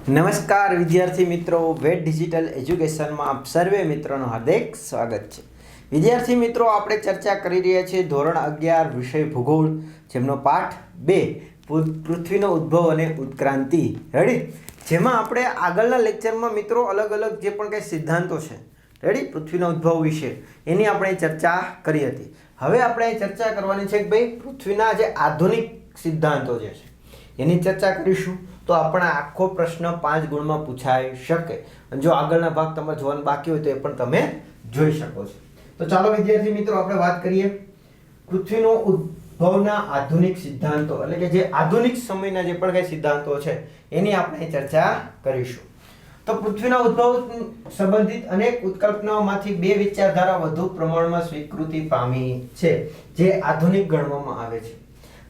નમસ્કાર વિદ્યાર્થી મિત્રો, વેટ ડિજિટલ એજ્યુકેશનમાં આપ સર્વે મિત્રોનું હાર્દિક સ્વાગત છે. વિદ્યાર્થી મિત્રો, આપણે ચર્ચા કરી રહ્યા છીએ ધોરણ 11 વિષય ભૂગોળ, જેમનો પાઠ 2 પૃથ્વીનો ઉદ્ભવ અને ઉત્ક્રાંતિ. રેડી? જેમાં આપણે આગળના લેક્ચરમાં મિત્રો અલગ અલગ જે પણ કંઈ સિદ્ધાંતો છે, રેડી, પૃથ્વીનો ઉદ્ભવ વિશે એની આપણે ચર્ચા કરી હતી. હવે આપણે ચર્ચા કરવાની છે કે ભાઈ પૃથ્વીના જે આધુનિક સિદ્ધાંતો જે છે એની ચર્ચા કરીશું. તો આપણા આખો પ્રશ્ન 5 ગુણમાં પૂછાઈ શકે. જો આગળના ભાગ તમારે જોવાનું બાકી હોય તો એ પણ તમે જોઈ શકો છો. તો ચાલો વિદ્યાર્થી મિત્રો આપણે વાત કરીએ પૃથ્વીનો ઉદ્ભવના આધુનિક સિદ્ધાંતો, એટલે કે જે આધુનિક સમયના જે પણ કંઈ સિદ્ધાંતો છે એની આપણે ચર્ચા કરીશું. તો પૃથ્વીના ઉદ્ભવ સંબંધિત અનેક ઉત્કલ્પનાઓમાંથી બે વિચારધારા વધુ પ્રમાણમાં સ્વીકૃતિ પામી છે, જે આધુનિક ગણવામાં આવે છે.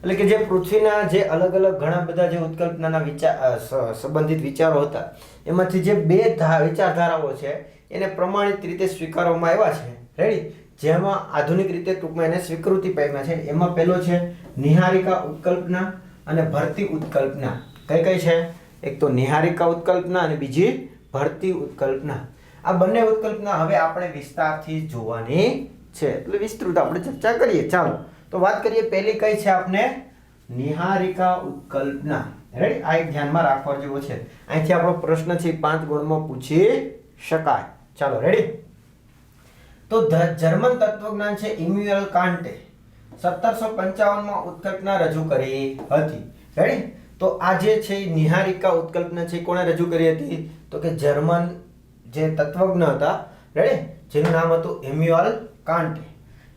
એટલે કે જે પૃથ્વીના જે અલગ અલગ ઘણા બધા જે ઉત્કલ્પનાના વિચાર સંબંધિત વિચારો હતા, એમાંથી જે બે વિચારધારાઓ છે એને પ્રમાણિત રીતે સ્વીકારવામાં આવ્યા છે. રેડી? જેમાં આધુનિક રીતે ટૂંકમાં એને સ્વીકૃતિ પામ્યા છે. એમાં પહેલો છે નિહારિકા ઉત્કલ્પના અને ભરતી ઉત્કલ્પના. કઈ કઈ છે? એક તો નિહારિકા ઉત્કલ્પના અને બીજી ભરતી ઉત્કલ્પના. આ બંને ઉત્કલ્પના હવે આપણે વિસ્તારથી જોવાની છે, એટલે વિસ્તૃત આપણે ચર્ચા કરીએ. ચાલો તો વાત કરીએ. પહેલી કઈ છે? આપણે નિહારિકા ઉત્કલ્પના. રેડી? આ એક ધ્યાનમાં રાખવા જેવો છે. અહીંથી આપણો પ્રશ્ન છે 5 ગુણમાં પૂછી શકાય. ચાલો રેડી? તો જર્મન તત્વજ્ઞાન છે ઇમ્યુએલ કાન્ટે 1755 માં ઉત્કલ્પના રજૂ કરી હતી. રેડી? તો આ જે છે નિહારિકા ઉત્કલ્પના છે કોણે રજૂ કરી હતી? તો કે જર્મન જે તત્વજ્ઞ હતા, રેડી, જેનું નામ હતું ઇમ્યુએલ કાન્ટે,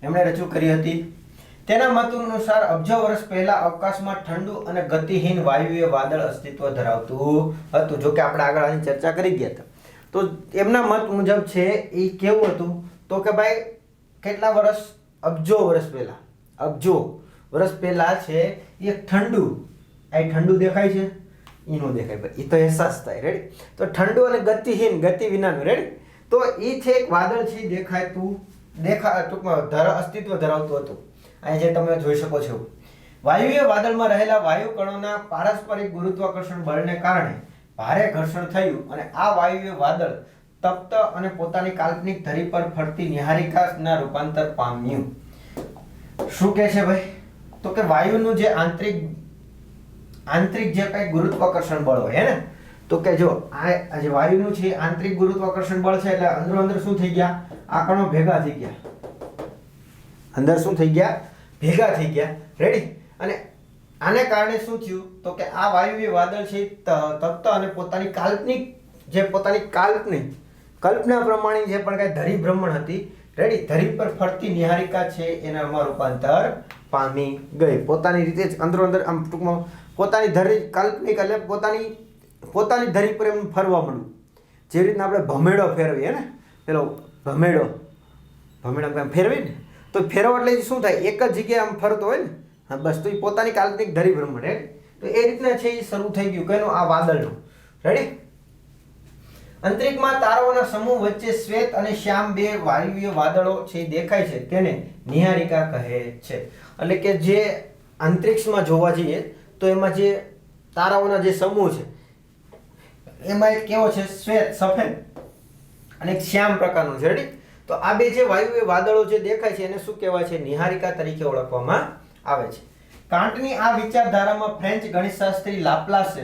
એમણે રજૂ કરી હતી. તેના મત અનુસાર અબજો વર્ષ પહેલા અવકાશમાં ઠંડુ અને ગતિહીન વાયુવ્ય વાદળ અસ્તિત્વ ધરાવતું હતું. જો કે આપણે આગળ આની ચર્ચા કરી ગયા હતા. તો એમના મત મુજબ છે એ કેવું હતું? તો કે ભાઈ કેટલા વર્ષ? અબજો વર્ષ પહેલા, અબજો વર્ષ પહેલા છે એ ઠંડુ, આ ઠંડુ દેખાય છે, ઈનો દેખાય ભાઈ, એ તો અહેસાસ થાય. રેડી? તો ઠંડુ અને ગતિહીન, ગતિ વિનાનું. રેડી? તો એ છે એક વાદળ છે દેખાતું, ટૂંકમાં અસ્તિત્વ ધરાવતું હતું. અહીં જે તમે જોઈ શકો છો, વાયુવ્ય વાદળમાં રહેલા વાયુ કણોના પારસ્પરિક ગુરુત્વાકર્ષણ બળને કારણે ભારે ઘર્ષણ થયું અને આ વાયુવ્ય વાદળ તપ્ત અને પોતાની કાલ્પનિક ધરી પર ફરતી નિહારિકાના રૂપાંતર પામ્યું. શું કહે છે ભાઈ? તો કે વાયુનું જે આંતરિક જે કઈ ગુરુત્વાકર્ષણ બળ હોય ને, તો કે જો આ જે વાયુનું છે આંતરિક ગુરુત્વાકર્ષણ બળ છે, એટલે અંદર શું થઈ ગયા? આ કણો ભેગા થઈ ગયા. અંદર શું થઈ ગયા? ભેગા થઈ ગયા. રેડી? અને આને કારણે શું થયું? તો કે આ વાયુવ્ય વાદળ છે તપ્ત અને પોતાની કલ્પના પ્રમાણે જે પણ કઈ ધરી ભ્રમણ હતી, રેડી, ધરી પર ફરતી નિહારિકા છે એનામાં રૂપાંતર પામી ગઈ. પોતાની રીતે જ અંદર આમ ટૂંકમાં પોતાની ધરી કાલ્પનિક, એટલે પોતાની ધરી પર એમ ફરવા માંડ્યું. જે રીતના આપણે ભમેડો ફેરવીએ ને, પેલો ભમેડા ફેરવી ને, તો ફેરવ એટલે શું થાય? એક જ જગ્યાએ આમ ફરતો હોય ને, હા બસ, તો એ પોતાની કાલ્પનિક ધરી ભ્રમણ. રેડી? તો એ રીતના છે એ શરૂ થઈ ગયું. કેનું? આ વાદળનું. રેડી? અંતરિક્ષમાં તારાઓના સમૂહ વચ્ચે શ્વેત અને શ્યામ બે વાયુવ્ય વાદળો છે દેખાય છે, તેને નિહારિકા કહે છે. એટલે કે જે અંતરિક્ષમાં જોવા જઈએ તો એમાં જે તારાઓના જે સમૂહ છે એમાં એક કેવો છે? શ્વેત, સફેદ અને એક શ્યામ પ્રકારનો છે. રેડી? તો આ બે જે વાયુવ્ય વાદળો જે દેખાય છે એને શું કહેવાય છે? નિહારિકા તરીકે ઓળખવામાં આવે છે. કાન્ટની આ વિચારધારામાં ફ્રેન્ચ ગણિતશાસ્ત્રી લાપ્લાસે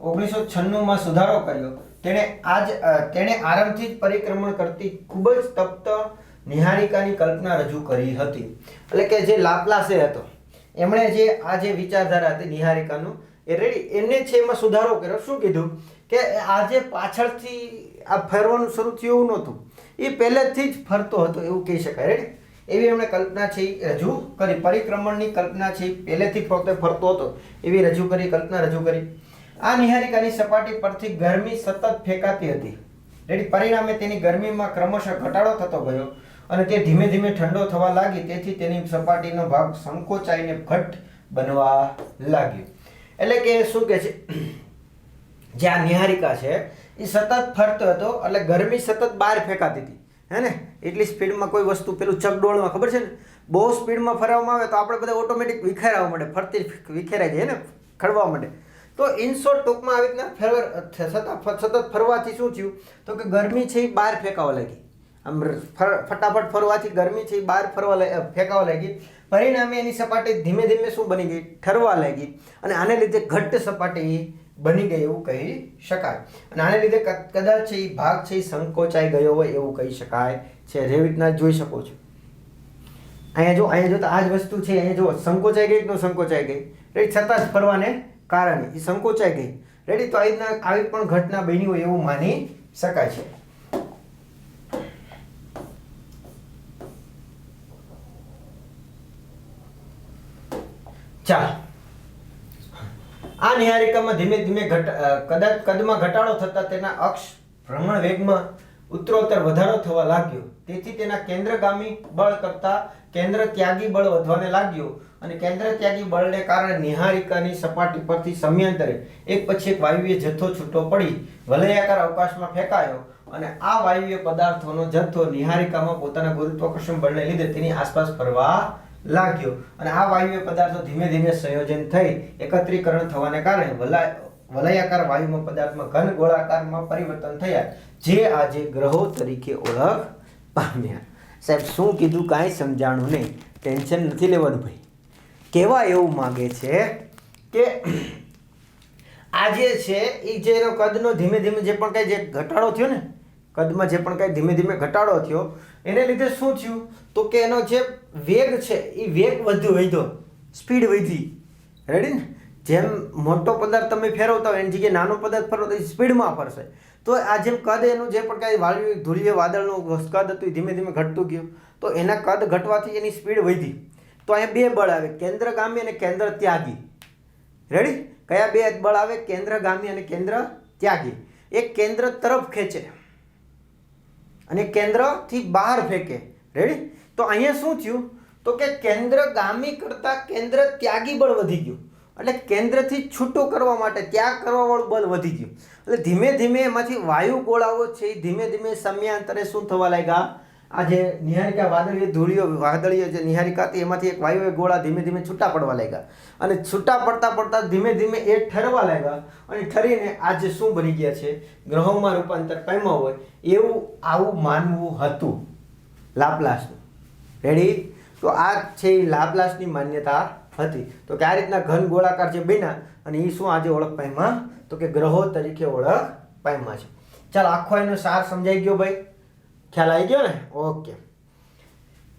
1996 માં સુધારો કર્યો. તેણે આરંભથી જ પરિક્રમણ કરતી ખૂબ જ તપ્ત નિહારિકાની કલ્પના રજૂ કરી હતી. એટલે કે જે લાપ્લાસે હતો, એમણે જે આ જે વિચારધારા હતી નિહારિકાનું, એ રેડી, એમને છે એમાં સુધારો કર્યો. શું કીધું? કે આ જે પાછળથી આ ફરવાનું શરૂ થયું એવું નહોતું, એ પહેલેથી જ ફરતો હતો એવું કહી શકાય. રેડી? એવી એમણે કલ્પના છે રજૂ કરી. પરિક્રમણની કલ્પના છે પહેલેથી ફરતો હતો એવી કલ્પના રજૂ કરી. આ નિહારિકાની સપાટી પરથી ગરમી સતત ફેંકાતી હતી. રેડી? પરિણામે તેની ગરમીમાં ક્રમશઃ ઘટાડો થતો ગયો અને તે ધીમે ધીમે ઠંડો થવા લાગી. તેથી તેની સપાટીનો ભાગ સંકોચાઈને ઘટ બનવા લાગ્યો. એટલે કે શું કહે છે? જે આ નિહારિકા છે એ સતત ફરતો હતો, એટલે ગરમી સતત બહાર ફેંકાતી હતી. હે ને? એટલી સ્પીડમાં કોઈ વસ્તુ, પેલું ચકડોળમાં ખબર છે ને, બહુ સ્પીડમાં ફરવામાં આવે તો આપણે બધા ઓટોમેટિક વિખેરાવા માંડે, ફરતી વિખેરાઈ જાય ને, ખડવા માંડે. તો ઇન શોર્ટ ટૂંકમાં આવી રીતના સતત ફરવાથી શું થયું તો કે ગરમી છે એ બહાર ફેંકાવા લાગી. આમ ફટાફટ ફરવાથી ગરમી છે એ બહાર ફેંકાવા લાગી. પરિણામે એની સપાટી ધીમે ધીમે શું બની ગઈ? ઠરવા લાગી. અને આને લીધે ઘટ્ટ સપાટી બની ગઈ એવું કહી શકાય. અને આને લીધે કદાચ છે એ ભાગ છે એ સંકોચાઈ ગયો હોય એવું કહી શકાય છે. એવી રીતના જોઈ શકો છો. અહીંયા જો તો આ જ વસ્તુ છે. અહીંયા જો સંકોચાઈ ગઈ કે ન સંકોચાઈ ગઈ? રેડી, છતાં જ ફરવાને કારણે એ સંકોચાઈ ગઈ. રેડી, તો આવી પણ ઘટના બની હોય એવું માની શકાય છે. ચાલો, આ નિહારિકામાં ધીમે ધીમે કદાચ કદમાં ઘટાડો થતા તેના અક્ષ ભ્રમણ વેગમાં ઉત્તરોત્તર વધારો થવા લાગ્યો. તેથી તેના કેન્દ્રગામી બળ કરતા કેન્દ્ર ત્યાગી બળ વધવાને લાગ્યું. અને કેન્દ્ર ત્યાગી બળને કારણે નિહારિકાની સપાટી પરથી સમયાંતરે એક પછી એક વાયુવ્ય જથ્થો છૂટો પડી વલયાકાર અવકાશમાં ફેંકાયો. અને આ વાયુવ્ય પદાર્થોનો જથ્થો નિહારિકામાં પોતાના ગુરુત્વાકર્ષણ બળને લીધે તેની આસપાસ ફરવા લાગ્યો. અને આ વાયુવ્ય પદાર્થો ધીમે ધીમે સંયોજન થઈ એકત્રીકરણ થવાને કારણે વલયાકાર વાયુમાં પદાર્થમાં ઘન ગોળાકારમાં પરિવર્તન થયા, જે આજે ગ્રહો તરીકે ઓળખ પામ્યા. સાહેબ શું કીધું કાંઈ સમજાણું નહીં, ટેન્શન નથી લેવાનું ભાઈ. કહેવા એવું માગે છે કે આ જે છે એ જે એનો કદનો ધીમે ધીમે જે પણ કાંઈ જે ઘટાડો થયો ને, કદમાં જે પણ કાંઈ ધીમે ધીમે ઘટાડો થયો એને લીધે શું થયું તો કે એનો જે વેગ છે એ વેગ વધ્યો, સ્પીડ વધી. રેડી ને? જેમ મોટો પદાર્થ તમે ફેરવતા હોય એની જગ્યાએ નાનો પદાર્થ ફેરવો તો સ્પીડમાં ફરશે. તો આ જેમ કદ એનું જે પણ કાંઈ વાયુ ધૂળીય વાદળનું કદ હતું એ ધીમે ધીમે ઘટતું ગયું. તો એના કદ ઘટવાથી એની સ્પીડ વધી. તો અહીંયા બે બળ આવે, કેન્દ્રગામી અને કેન્દ્ર ત્યાગી. રેડી? કયા બે બળ આવે? કેન્દ્રગામી અને કેન્દ્ર ત્યાગી. એક કેન્દ્ર તરફ ખેંચે અને કેન્દ્રથી બહાર ફેંકે. રેડી? તો અહીંયા શું થયું તો કે કેન્દ્રગામી કરતા કેન્દ્ર ત્યાગી બળ વધી ગયું. એટલે કેન્દ્રથી છૂટું કરવા માટે ત્યાગ કરવાવાળું બળ વધી ગયું. એટલે ધીમે ધીમે એમાંથી વાયુ ગોળાઓ છે એ ધીમે ધીમે સમયાંતરે શું થવા લાગ્યા? આ જે નિહારિકા વાદળીય જે નિહારિકા હતી એમાંથી એક વાયુ ગોળા ધીમે ધીમે છૂટા પડવા લાગ્યા. અને છૂટા પડતા ધીમે ધીમે એ ઠરવા લાગ્યા. અને ઠરીને આજે શું બની ગયા છે? ગ્રહોમાં રૂપાંતર પામ્યા હોય એવું આવું માનવું હતું લાપ્લાસનું. રેડી? તો આ છે એ લાપ્લાસની માન્યતા હતી. તો કે આ રીતના ઘન ગોળાકાર જે બન્યા અને એ શું આજે ઓળખ પામ્યા તો કે ગ્રહો તરીકે ઓળખ પામ્યા છે. ચાલો, આખો એનો સાર સમજાઈ ગયો ભાઈ? ખ્યાલ આવી ગયો ને? ઓકે.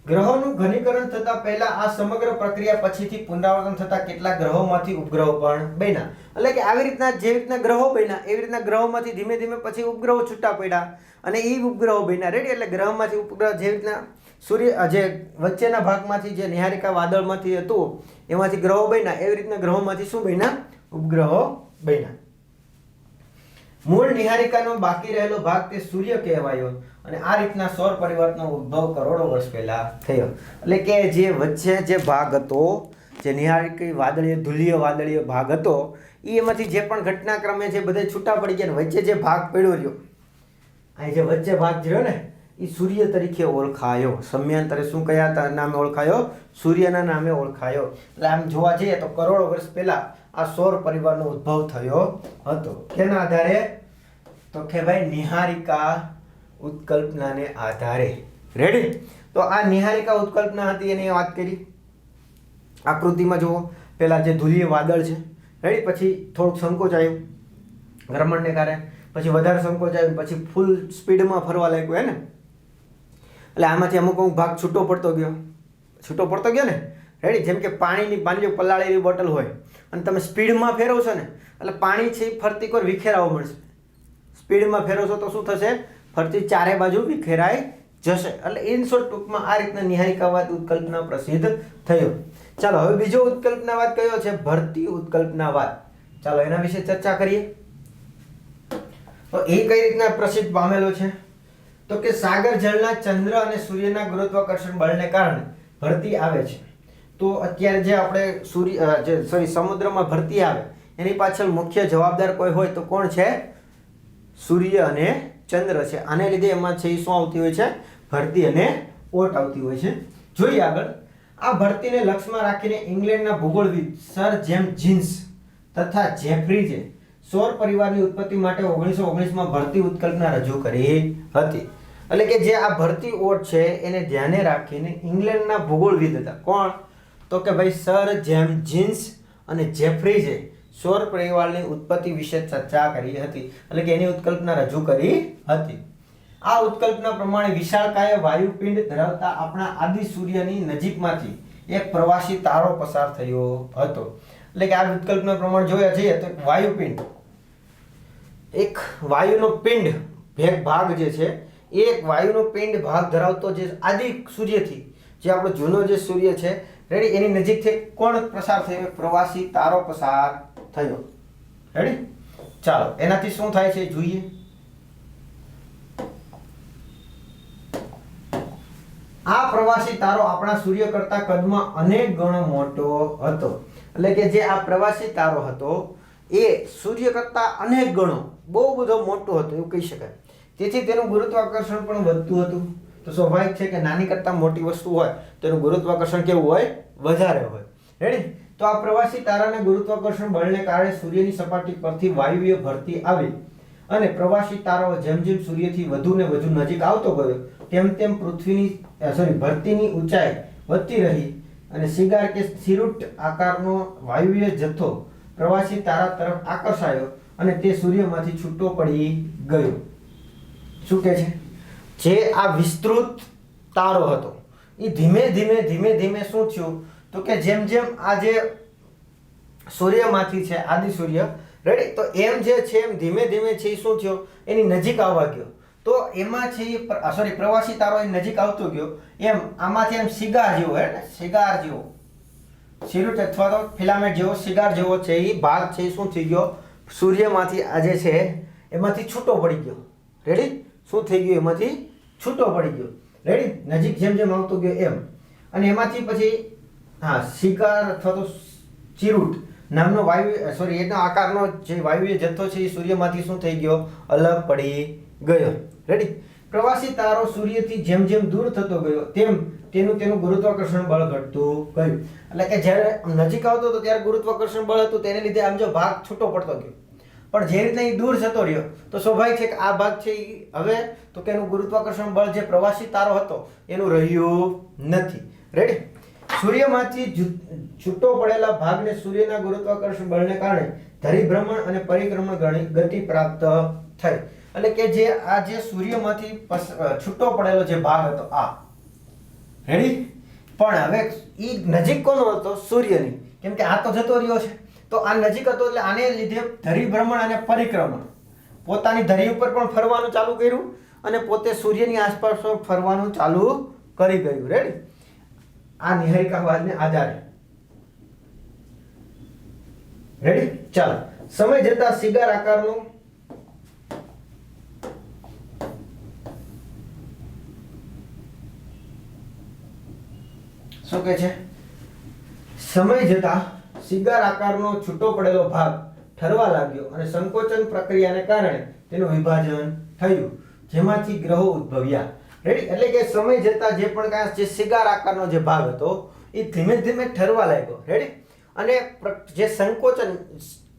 ગ્રહોનું ઘનીકરણ થતા પહેલા આ સમગ્ર પ્રક્રિયા પછીથી પુનરાવર્તન થતા કેટલાક ગ્રહોમાંથી ઉપગ્રહો પણ બન્યા. એટલે કે આવી રીતના જે રીતના ગ્રહો બન્યા એવી રીતના ગ્રહોમાંથી ધીમે ધીમે પછી ઉપગ્રહો છૂટા પડ્યા અને એ ઉપગ્રહો બન્યા. રેડી? એટલે ગ્રહમાંથી ઉપગ્રહ જે રીતના સૂર્ય જે વચ્ચેના ભાગમાંથી જે નિહારિકા વાદળમાંથી હતું એમાંથી ગ્રહો બન્યા એવી રીતના ગ્રહોમાંથી શું બન્યા? ઉપગ્રહો બન્યા. મૂળ નિહારિકાનો બાકી રહેલો ભાગ તે સૂર્ય કહેવાયો. અને આ રીતના સૌર પરિવારનો ઉદ્ભવ કરોડો વર્ષ પહેલા થયો. એટલે કે જે વચ્ચે જે ભાગ હતો, જે નિહારિકા ધૂળીય વાદળીય ભાગ હતો એમાંથી જે પણ ઘટનાક્રમે જે બધા છૂટા પડી ગયા વચ્ચે જે ભાગ પડ્યો રહ્યો, અહીં જે વચ્ચે ભાગ રહ્યો ને એ સૂર્ય તરીકે ઓળખાયો. સમયાંતરે શું કયા નામે ઓળખાયો? સૂર્યના નામે ઓળખાયો. એટલે આમ જોવા જઈએ તો કરોડો વર્ષ પહેલા આ સૌર પરિવારનો ઉદ્ભવ થયો હતો. કેના આધારે? તો કે ભાઈ નિહારિકા ઉત્કલ્પનાને આધારે. રેડી? તો આ નિહારિકા ઉત્કલ્પના હતી એની વાત કરી. આકૃતિમાં જુઓ, પહેલા જે ધૂળીય વાદળ છે. રેડી? પછી થોડુંક સંકોચાયું ભ્રમણને કારણે, પછી વધારે સંકોચાયું, પછી ફૂલ સ્પીડમાં ફરવા લાગ્યું. હે ને? એટલે આમાંથી અમુક ભાગ છૂટો પડતો ગયો ને. રેડી? જેમ કે પાણીની પલાળેલી બોટલ હોય અને તમે સ્પીડમાં ફેરવશો ને એટલે પાણી છે એ ફરતી કોઈ વિખેરાવા મળશે. સ્પીડમાં ફેરવશો તો શું થશે? ફરતી ચારે બાજુ વિખેરાઈ જશે. એટલે ઇન શોર્ટ ટૂંકમાં આ રીતના નિહારિકાવાદ ઉત્કલ્પના પ્રસિદ્ધ થયો. ચાલો, હવે બીજો ઉત્કલ્પનાવાદ કયો છે? ભરતી ઉત્કલ્પનાવાદ. ચાલો એના વિશે ચર્ચા કરીએ. તો એ કઈ રીતના પ્રસિદ્ધ પામેલો છે? તો કે સાગર જળના ચંદ્ર અને સૂર્યના ગુરુત્વાકર્ષણ બળને કારણે ભરતી આવે છે. તો અત્યારે જે આપણે સમુદ્રમાં ભરતી આવે એની પાછળ મુખ્ય જવાબદાર કોઈ હોય તો કોણ છે? સૂર્ય અને ચંદ્ર છે. આને લીધે એમાં છે શું આવતી હોય છે? ભરતી અને ઓટ આવતી હોય છે. જોઈએ આગળ. આ ભરતીને લક્ષ્યમાં રાખીને ઇંગ્લેન્ડના ભૂગોળવિદ સર જેમ્સ જીન્સ તથા જેફ્રીજે સૌર પરિવારની ઉત્પત્તિ માટે 1919માં ભરતી ઉત્કલ્પના રજૂ કરી હતી. એટલે કે જે આ ભરતી ઓટ છે એને ધ્યાને રાખીને ઇંગ્લેન્ડના ભૂગોળવિદ હતા. કોણ? તો કે ભાઈ સર જેમ્સ જીન્સ અને જેફ્રીજે સૌર પરિવારની ઉત્પત્તિ વિશે ચર્ચા કરી હતી. એટલે કે એની ઉત્કલ્પના રજૂ કરી હતી. આ ઉત્કલ્પના પ્રમાણે વિશાળકાય વાયુપિંડ ધરાવતા આપણા આદિ સૂર્યની નજીકમાંથી એક પ્રવાસી તારો પસાર થયો હતો. એટલે કે આ ઉત્કલ્પના પ્રમાણે જોયા જઈએ તો વાયુપિંડ, એક વાયુનો પિંડ ભાગ જે છે એ એક વાયુનો પિંડ ભાગ ધરાવતો જે આદિ સૂર્યથી જે આપણો જૂનો જે સૂર્ય છે રેડી એની નજીકથી કોણ પસાર થયો? પ્રવાસી તારો પસાર થયો. રેડી, ચાલો એનાથી શું થાય છે જોઈએ. આ પ્રવાસી તારો આપણા સૂર્ય કરતા કદમાં અનેક ગણો મોટો હતો. એટલે કે જે આ પ્રવાસી તારો હતો એ સૂર્ય કરતા અનેક ગણો બહુ બધો મોટો હતો એવું કહી શકાય. તેથી તેનું ગુરુત્વાકર્ષણ પણ વધતું હતું. તો સ્વાભાવિક છે કે નાની કરતા મોટી વસ્તુ હોય તેનું ગુરુત્વાકર્ષણ કેવું હોય? વધારે હોય. રેડી, તો આ પ્રવાસી તારાના ગુરુત્વાકર્ષણ બળને કારણે સૂર્યની સપાટી પરથી વાયુવીય ભરતી આવી અને પ્રવાસી તારો જેમ જેમ સૂર્યથી વધુ ને વધુ નજીક આવતો ગયો તેમ તેમ ભરતીની ઊંચાઈ વધતી રહી અને સિગાર કે સિરુટ આકારનો વાયુવીય જથ્થો પ્રવાસી તારા તરફ આકર્ષાયો અને તે સૂર્યમાંથી છૂટો પડી ગયો. શું કહે છે? જે આ વિસ્તૃત તારો હતો એ ધીમે ધીમે શું થયું? તો કે જેમ જેમ આ જે સૂર્યમાંથી છે આદિ સૂર્ય રેડી, તો એમ જે છે એમ ધીમે છે એ શું થયો? એની નજીક આવવા ગયો. તો એમાં છે પ્રવાસી તારો એ નજીક આવતો ગયો એમ આમાંથી એમ સિગાર જેવો હે ને, સિગાર જેવો સિરુટ અથવા તો ફિલામેન્ટ જેવો સિગાર જેવો છે એ ભાગ છે શું થઈ ગયો? સૂર્યમાંથી આ જે છે એમાંથી છૂટો પડી ગયો. રેડી, શું થઈ ગયું? એમાંથી છૂટો પડી ગયો. રેડી, નજીક જેમ જેમ આવતો ગયો એમ. અને એમાંથી પછી સિગાર અથવા તો ચિરુટ નામનો એનો આકારનો જે વાયુવીય જથ્થો છે એ સૂર્યમાંથી શું થઈ ગયો? અલગ પડી ગયો. રેડી, પ્રવાસી તારો સૂર્યથી જેમ જેમ દૂર થતો ગયો તેમ તેનું ગુરુત્વાકર્ષણ બળ ઘટતું ગયું. એટલે કે જ્યારે નજીક આવતો હતો ત્યારે ગુરુત્વાકર્ષણ બળ હતું તેને લીધે આમ જો ભાગ છૂટો પડતો ગયો. પણ જે રીતે એ દૂર જતો રહ્યો તો સ્વાભાવિક છે કે આ ભાગ છે હવે તો કે એનું ગુરુત્વાકર્ષણ બળ જે પ્રવાસી તારો હતો એનું રહ્યું નથી. રેડી, સૂર્યમાંથી છૂટો પડેલા ભાગને સૂર્યના ગુરુત્વાકર્ષણ બળને કારણે ધરીભ્રમણ અને પરિક્રમણ ગતિ પ્રાપ્ત થઈ. એટલે કે જે આ જે સૂર્યમાંથી છૂટો પડેલો જે ભાગ હતો આ રેડી, પણ હવે એ નજીક કોનો હતો? સૂર્યની. કેમ કે આ તો જતો રહ્યો છે તો આ નજીક હતો એટલે આને લીધે ધરીભ્રમણ અને પરિક્રમણ પોતાની ધરી ઉપર પણ ફરવાનું ચાલુ કર્યું અને પોતે સૂર્યની આસપાસ ફરવાનું ચાલુ કરી ગયું. રેડી, આ નિહારિકાવાદને આધારે. રેડી, ચાલો સમય જતા સિગાર આકારનું શું કહે છે? સમય જતા સિગાર આકારનો છૂટો પડેલો ભાગ ઠરવા લાગ્યો અને સંકોચન પ્રક્રિયાને કારણે તેનું વિભાજન થયું જેમાંથી ગ્રહો ઉદ્ભવ્યા. રેડી, એટલે કે સમય જતા જે પણ કાંઈ જે સિગાર આકારનો જે ભાગ હતો એ ધીમે ઠરવા લાગ્યો. રેડી, અને જે સંકોચન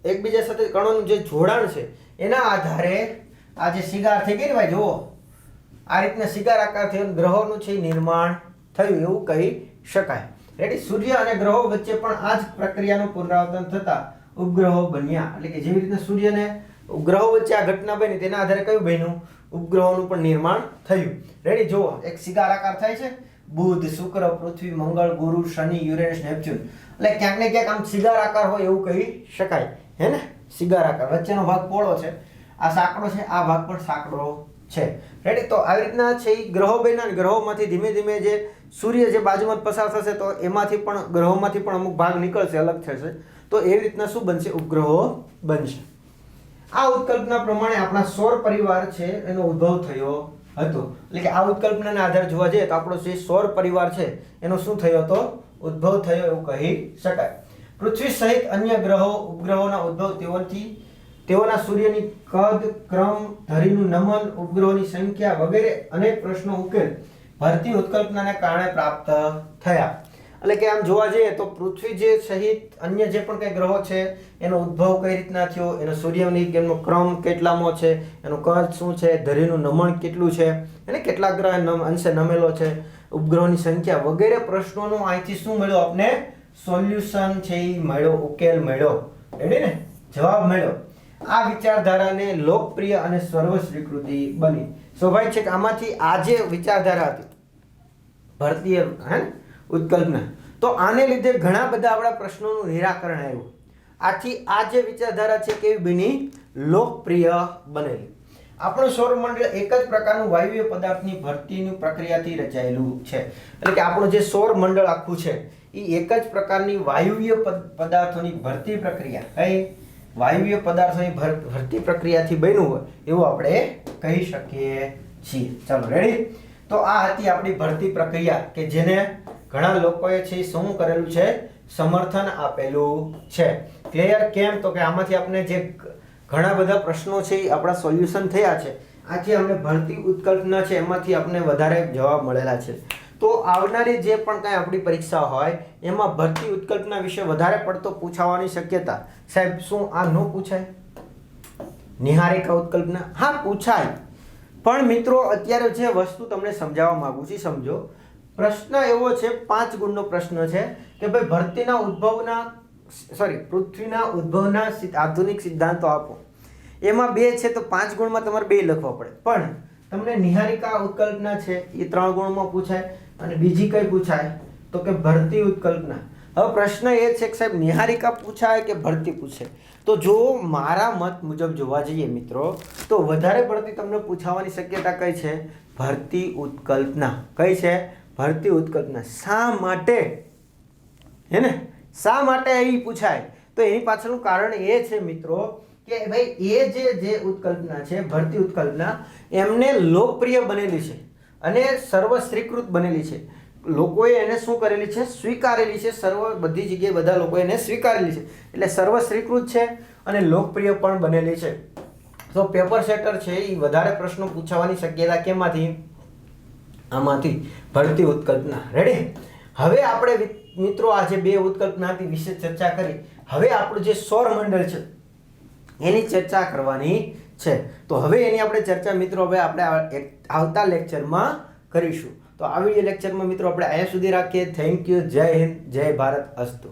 એકબીજા સાથે કણોનું જે જોડાણ છે એના આધારે આ જે સિગાર થઈ ગઈ ને ભાઈ જુઓ આ રીતના સિગાર આકાર થયો ગ્રહોનું છે નિર્માણ થયું એવું કહી શકાય. રેડી, સૂર્ય અને ગ્રહો વચ્ચે પણ આ જ પ્રક્રિયાનું પુનરાવર્તન થતા ઉપગ્રહો બન્યા. એટલે કે જેવી રીતના સૂર્ય અને ઉપગ્રહો વચ્ચે આ ઘટના બની તેના આધારે કયું બન્યું? ઉપગ્રહોનું પણ નિર્માણ થયું. રેડી, જુઓ એક સિગાર આકાર થાય છે બુધ, શુક્ર, પૃથ્વી, મંગળ, ગુરુ, શનિ, યુરેનસ, નેપચ્યુન. એટલે ક્યાંક ને ક્યાંક આમ સિગાર આકાર હોય એવું કહી શકાય હે ને. સિગાર આકાર વચ્ચેનો ભાગ પોળો છે, આ સાંકડો છે, આ ભાગ પણ સાંકડો છે. રેડી, તો આવી રીતના છે ગ્રહો બન્યા અને ગ્રહોમાંથી ધીમે જે સૂર્ય જે બાજુમાં પસાર થશે તો એમાંથી પણ ગ્રહોમાંથી પણ અમુક ભાગ નીકળશે, અલગ થશે. તો એવી રીતના શું બનશે? ઉપગ્રહો બનશે. આ ઉત્કલ્પના પ્રમાણે આપણા સૌર પરિવાર છે એનો ઉદ્ભવ થયો હતો. એટલે કે આ ઉત્કલ્પનાના આધારે જોવા જઈએ તો આપણો જે સૌર પરિવાર છે એનો શું થયો હતો? ઉદ્ભવ થયો એવું કહી શકાય. પૃથ્વી સહિત અન્ય ગ્રહો ઉપગ્રહોના ઉદ્ભવ તેઓના સૂર્યની કદ, ક્રમ, ધરીનું નમન, ઉપગ્રહોની સંખ્યા વગેરે અનેક પ્રશ્નો ઉકેલ ભરતી ઉત્કલ્પનાને કારણે પ્રાપ્ત થયા. એટલે કે આમ જોવા જઈએ તો પૃથ્વી જે સહિત અન્ય જે પણ કંઈ ગ્રહો છે એનો ઉદ્ભવ કઈ રીતના થયો, એનો સૂર્યની એનો ક્રમ કેટલામો છે, એનું કદ શું છે, ધરીનું નમણ કેટલું છે, અને કેટલા ગ્રહ અંશે નમેલો છે, ઉપગ્રહોની સંખ્યા વગેરે પ્રશ્નોનો અહીંથી શું મળ્યો આપને સોલ્યુશન છે એ મળ્યો, ઉકેલ મળ્યો, રેડી ને, જવાબ મળ્યો. આ વિચારધારાને લોકપ્રિય અને સર્વ સ્વીકૃતિ બની. સ્વાભાવિક છે કે આમાંથી આ જે વિચારધારા હતી ભારતીય ઉત્કલ્પના, તો આને લીધે ઘણા બધા આપણા પ્રશ્નોનું નિરાકરણ આવ્યું. આથી આ જે વિચારધારા છે કેવી બની, લોકપ્રિય બનેલી. આપણું સૌરમંડળ એક જ પ્રકારનું વાયવીય પદાર્થની ભરતીની પ્રક્રિયાથી રચાયેલું છે. એટલે કે આપણું જે સૌરમંડળ આખું છે એ એક જ પ્રકારની વાયવીય પદાર્થોની ભરતી પ્રક્રિયા, કઈ વાયવીય પદાર્થોની ભરતી પ્રક્રિયાથી બન્યું હોય એવું આપણે કહી શકીએ છીએ. ચાલો રેડી. તો આ હતી આપણી ભરતી પ્રક્રિયા કે જેને ઘણા લોકોએ છે શું કરેલું છે, સમર્થન આપેલું છે. ક્લિયર? કેમ? તો કે આમાંથી આપણે જે ઘણા બધા પ્રશ્નો છે એ આપણા સોલ્યુશન થયા છે. આથી આપણે ભરતી ઉત્કલ્પના છે એમાંથી આપણે વધારે જવાબ મળેલા છે. તો આવનારી જે પણ કાંઈ આપણી પરીક્ષા હોય એમાં ભરતી ઉત્કલ્પના વિશે વધારે પડતો પૂછાવાની શક્યતા, સાહેબ શું આ ન પૂછાય? નિહારિકા ઉત્કલ્પના હા પૂછાય, પણ મિત્રો અત્યારે જે વસ્તુ તમને સમજાવવા માંગુ છું સમજો. પ્રશ્ન એવો છે, 5 ગુણનો પ્રશ્ન છે કે ભાઈ ભરતીના ઉદ્ભવના પૃથ્વીના ઉદ્ભવના આધુનિક સિદ્ધાંતો આપો. એમાં 2 છે તો 5 ગુણમાં તમારે 2 લખવા પડે. પણ તમને નિહારિકા ઉત્કલ્પના છે એ 3 ગુણમાં પૂછાય, અને બીજી કઈ પૂછાય તો કે ભરતી ઉત્કલ્પના. હવે પ્રશ્ન એ છે કે સાહેબ નિહારિકા પૂછાય કે ભરતી પૂછે? તો જો મારા મત મુજબ જોવા જઈએ મિત્રો તો વધારે પડતી તમને પૂછાવાની શક્યતા કઈ છે? ભરતી ઉત્કલ્પના. કઈ છે? ભરતી ઉત્કલ્પના. શા માટે? હે ને, શા માટે એ પૂછાય? તો એની પાછળનું કારણ એ છે મિત્રો કે ભાઈ એ જે ઉત્કલ્પના છે ભરતી ઉત્કલ્પના એમને લોકપ્રિય બનેલી છે અને સર્વ સ્વીકૃત બનેલી છે. લોકોએ એને શું કરેલી છે? સ્વીકારેલી છે. બધી જગ્યાએ બધા લોકોએ એને સ્વીકારેલી છે. એટલે સર્વ સ્વીકૃત છે અને લોકપ્રિય પણ બનેલી છે. તો પેપર સેટર છે એ વધારે પ્રશ્નો પૂછાવાની શક્યતા કેમાંથી? આમાંથી, ભરતી ઉત્કલ્પના. રેડી? હવે આપણે મિત્રો આ જે 2 ઉત્કલ્પના હતી વિશે ચર્ચા કરી. હવે આપણું જે સૌરમંડળ છે એની ચર્ચા કરવાની છે. તો હવે એની આપણે ચર્ચા મિત્રો હવે આપણે આવતા લેક્ચરમાં કરીશું. તો આ વિડિયો લેક્ચરમાં મિત્રો આપણે અહીંયા સુધી રાખીએ. Thank you. જય હિન્દ, જય ભારત. અસ્તુ.